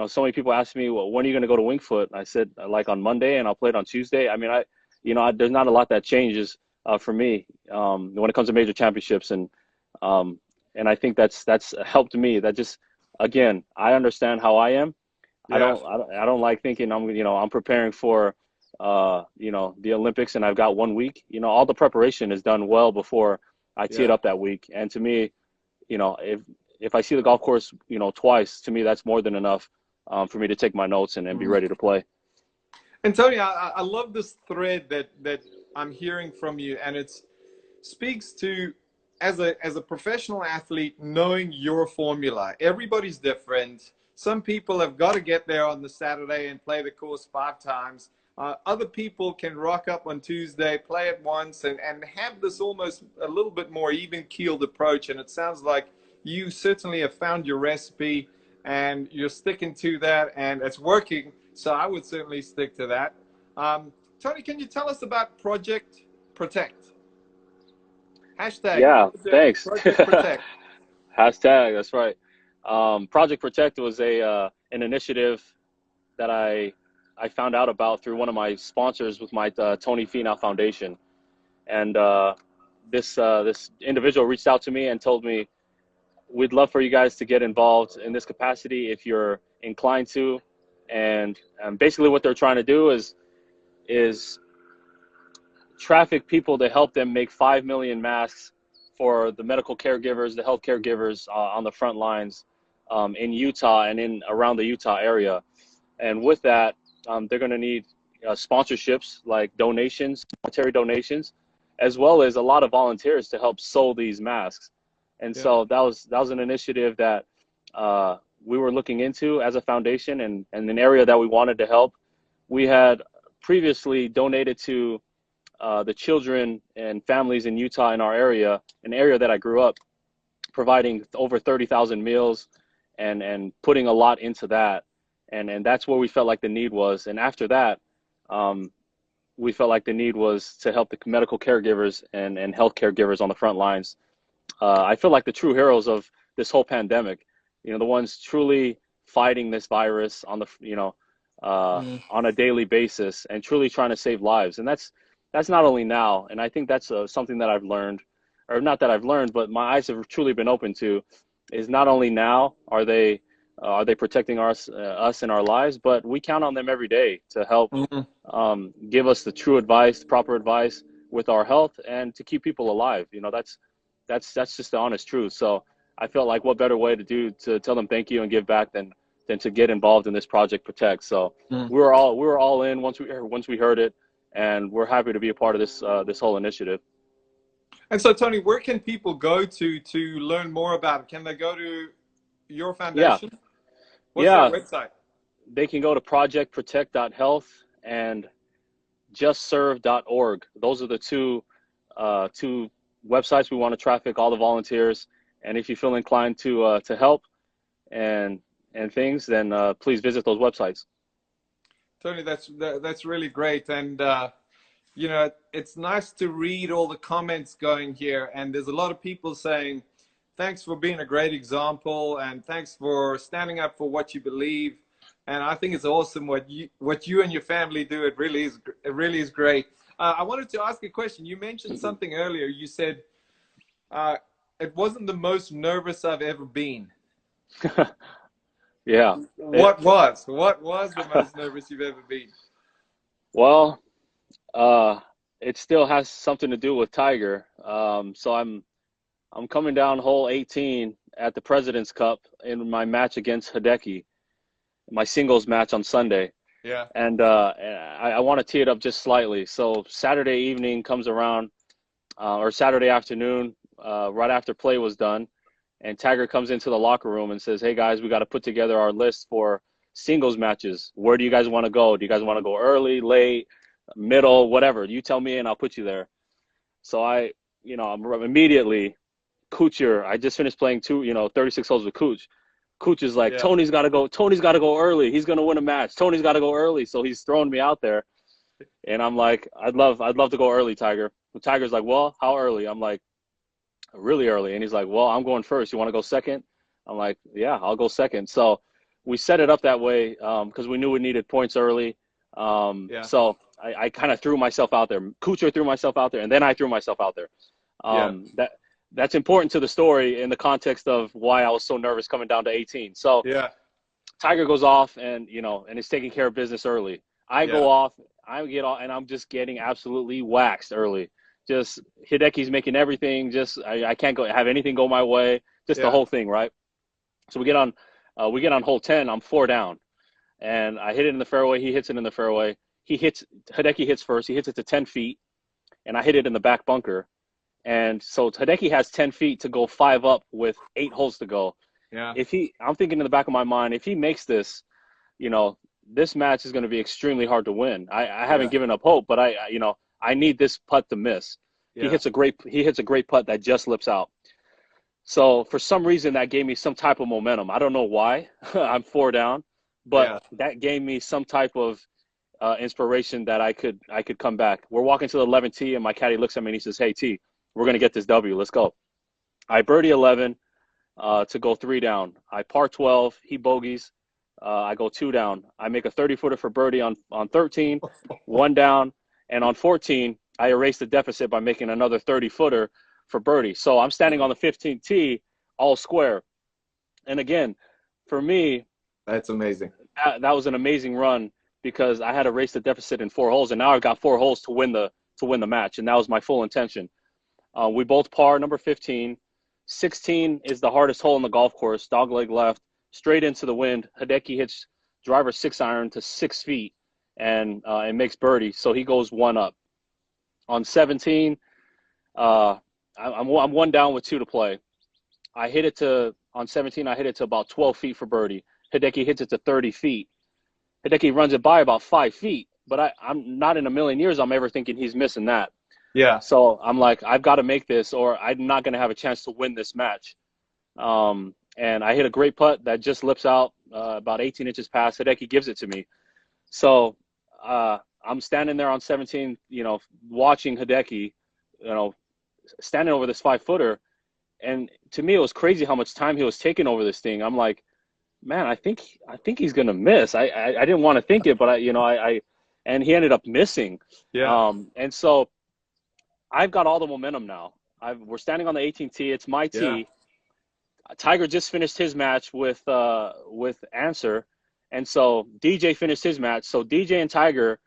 so many people ask me, well, when are you going to go to Winged Foot? I said, like on Monday, and I'll play it on Tuesday. I mean, there's not a lot that changes for me when it comes to major championships. And I think that's helped me. That just, again, I understand how I am. Yeah. I don't like thinking I'm preparing for the Olympics and I've got 1 week. All the preparation is done well before I tee it Yeah. up that week. And to me, if I see the golf course, twice, to me that's more than enough for me to take my notes and be Mm. ready to play. And Tony, I love this thread that I'm hearing from you, and it speaks to as a professional athlete knowing your formula. Everybody's different. Some people have got to get there on the Saturday and play the course 5 times. Other people can rock up on Tuesday, play it once, and have this almost a little bit more even-keeled approach. And it sounds like you certainly have found your recipe and you're sticking to that, and it's working. So I would certainly stick to that. Tony, can you tell us about Project Protect? Hashtag Yeah, thanks. Project Protect. Hashtag, that's right. Project Protect was an initiative that I found out about through one of my sponsors with my Tony Finau Foundation. And this individual reached out to me and told me, we'd love for you guys to get involved in this capacity if you're inclined to. And basically what they're trying to do is traffic people to help them make 5 million masks for the medical caregivers, the health caregivers on the front lines in Utah and in around the Utah area. And with that, they're going to need sponsorships like donations, monetary donations, as well as a lot of volunteers to help sew these masks. And Yeah. so that was an initiative that we were looking into as a foundation and an area that we wanted to help. We had previously donated to the children and families in Utah in our area, an area that I grew up, providing over 30,000 meals and putting a lot into that. And that's where we felt like the need was. And after that, we felt like the need was to help the medical caregivers and health caregivers on the front lines. I feel like the true heroes of this whole pandemic, the ones truly fighting this virus on on a daily basis and truly trying to save lives. And that's not only now. And I think that's something that I've learned, or not that I've learned, but my eyes have truly been open to, is not only now are they protecting us in our lives, but we count on them every day to help give us the true advice, the proper advice with our health and to keep people alive. That's just the honest truth. So I felt like what better way to do to tell them thank you and give back than to get involved in this Project Protect. So we were all in once we heard it, and we're happy to be a part of this whole initiative. And so, Tony, where can people go to learn more about it? Can they go to your Yeah, foundation? What's their yeah. website? they can go to projectprotect.health and justserve.org. Those are the two websites we want to traffic all the volunteers. And if you feel inclined to help and things, then please visit those websites. Tony, that's really great. And you know, it's nice to read all the comments going here. And there's a lot of people saying, thanks for being a great example, and thanks for standing up for what you believe. And I think it's awesome what you and your family do. It really is great. I wanted to ask a question. You mentioned something earlier. You said it wasn't the most nervous I've ever been. Yeah. What was the most nervous you've ever been? Well, it still has something to do with Tiger. So I'm coming down hole 18 at the President's Cup in my match against Hideki, my singles match on Sunday. Yeah. And I want to tee it up just slightly. So Saturday evening comes around, or Saturday afternoon, right after play was done, and Tiger comes into the locker room and says, "Hey guys, we got to put together our list for singles matches. Where do you guys want to go? Do you guys want to go early, late, middle, whatever? You tell me and I'll put you there." So I'm immediately, Kuchar, I just finished playing 36 holes with Kuch. Kuch is like, yeah. Tony's got to go early. He's going to win a match. Tony's got to go early. So he's throwing me out there. And I'm like, I'd love to go early, Tiger. But Tiger's like, well, how early? I'm like, really early. And he's like, well, I'm going first. You want to go second? I'm like, yeah, I'll go second. So we set it up that way because we knew we needed points early. Yeah. So I kind of threw myself out there. Kuchar threw myself out there, and then I threw myself out there. That's important to the story in the context of why I was so nervous coming down to 18. So yeah, Tiger goes off and is taking care of business early. I go off, I get off, and I'm just getting absolutely waxed early. Just Hideki's making everything. Just I can't have anything go my way. Just the whole thing, right? So we get on hole 10. I'm 4 down, and I hit it in the fairway. He hits it in the fairway. Hideki hits first. He hits it to 10 feet, and I hit it in the back bunker. And so Hideki has 10 feet to go 5 up with 8 holes to go. Yeah. I'm thinking in the back of my mind, if he makes this, this match is going to be extremely hard to win. I haven't given up hope, but I need this putt to miss. Yeah. He hits a great putt that just lips out. So for some reason that gave me some type of momentum. I don't know why. I'm 4 down, but that gave me some type of inspiration that I could come back. We're walking to the 11th tee, and my caddy looks at me and he says, "Hey T, we're going to get this W. Let's go." I birdie 11 to go 3 down. I par 12. He bogeys. I go 2 down. I make a 30-footer for birdie on 13, 1 down. And on 14, I erase the deficit by making another 30-footer for birdie. So I'm standing on the 15th tee, all square. And again, for me, that's amazing. That was an amazing run because I had erased the deficit in 4 holes, and now I've got 4 holes to win the match, and that was my full intention. We both par number 15. 16 is the hardest hole in the golf course, dogleg left, straight into the wind. Hideki hits driver 6-iron to 6 feet and makes birdie, so he goes 1 up. On 17, I'm 1 down with 2 to play. On 17, I hit it to about 12 feet for birdie. Hideki hits it to 30 feet. Hideki runs it by about 5 feet, but I'm not in a million years I'm ever thinking he's missing that. Yeah. So I'm like, I've got to make this or I'm not going to have a chance to win this match. And I hit a great putt that just lips out about 18 inches past. Hideki gives it to me. So I'm standing there on 17, watching Hideki, standing over this 5-footer. And to me, it was crazy how much time he was taking over this thing. I'm like, man, I think he's going to miss. I didn't want to think it, but and he ended up missing. Yeah. And so I've got all the momentum now. We're standing on the 18th tee. It's my tee. Yeah. Tiger just finished his match with Answer. And so DJ finished his match. So DJ and Tiger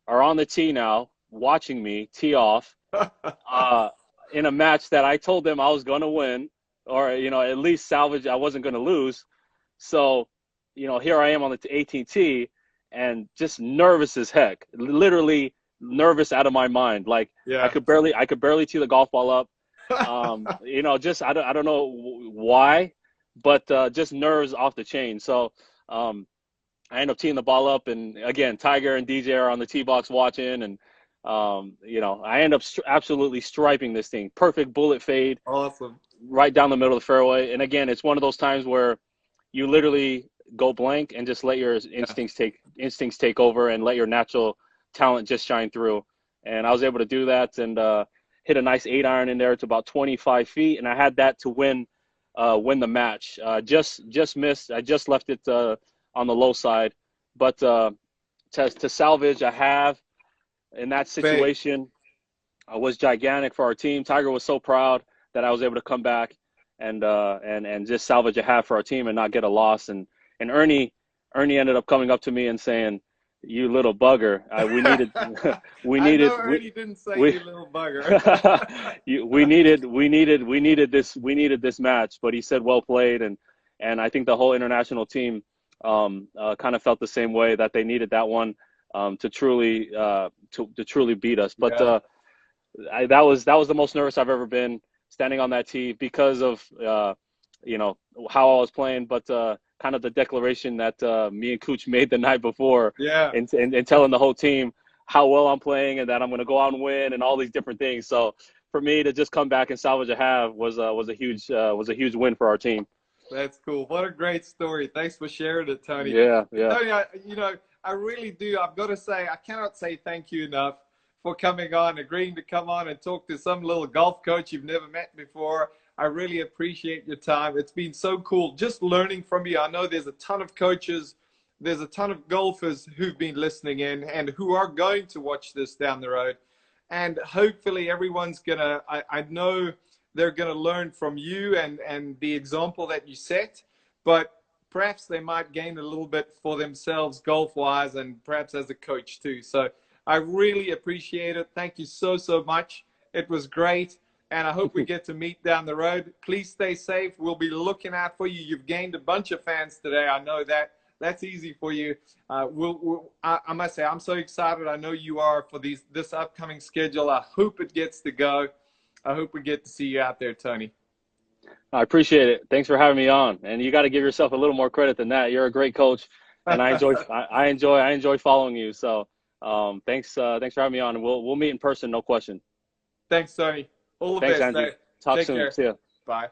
are on the tee now, watching me tee off in a match that I told them I was going to win or, at least salvage. I wasn't going to lose. So, here I am on the 18th tee and just nervous as heck, literally nervous out of my mind. Like I could barely tee the golf ball up. Just, I don't know why, but just nerves off the chain. So I end up teeing the ball up, and again, Tiger and DJ are on the tee box watching, and I end up absolutely striping this thing, perfect bullet fade, Awesome. right down the middle of the fairway. And again, it's one of those times where you literally go blank and just let your Yeah. instincts take over and let your natural talent just shine through. And I was able to do that and hit a nice 8-iron in there to about 25 feet, and I had that to win the match. Just missed. I just left it on the low side, but to salvage a half in that Big. situation was gigantic for our team. Tiger was so proud that I was able to come back and just salvage a half for our team and not get a loss. And Ernie ended up coming up to me and saying, "You little bugger, we needed we I needed know Ernie didn't say we you little bugger. we needed this match." But he said, "Well played," and I think the whole international team kind of felt the same way, that they needed that one to truly beat us. But Yeah. that was the most nervous I've ever been, standing on that tee, because of how I was playing, but kind of the declaration that me and Cooch made the night before, Yeah. and telling the whole team how well I'm playing and that I'm going to go out and win and all these different things. So for me to just come back and salvage a half was a huge win for our team. That's cool. What a great story. Thanks for sharing it, Tony. Yeah, yeah. Tony, I really do. I've got to say, I cannot say thank you enough for coming on, agreeing to come on and talk to some little golf coach you've never met before. I really appreciate your time. It's been so cool just learning from you. I know there's a ton of coaches, there's a ton of golfers who've been listening in and who are going to watch this down the road. And hopefully everyone's going to, I know they're going to learn from you and the example that you set, but perhaps they might gain a little bit for themselves golf wise and perhaps as a coach too. So I really appreciate it. Thank you so, so much. It was great. And I hope we get to meet down the road. Please stay safe. We'll be looking out for you. You've gained a bunch of fans today. I know that. That's easy for you. I must say, I'm so excited. I know you are for this upcoming schedule. I hope it gets to go. I hope we get to see you out there, Tony. I appreciate it. Thanks for having me on. And you got to give yourself a little more credit than that. You're a great coach, and I enjoy following you. So thanks for having me on. And we'll meet in person, no question. Thanks, Tony. All the Thanks, best, Andrew. mate. Talk Take soon. care. See ya. Bye.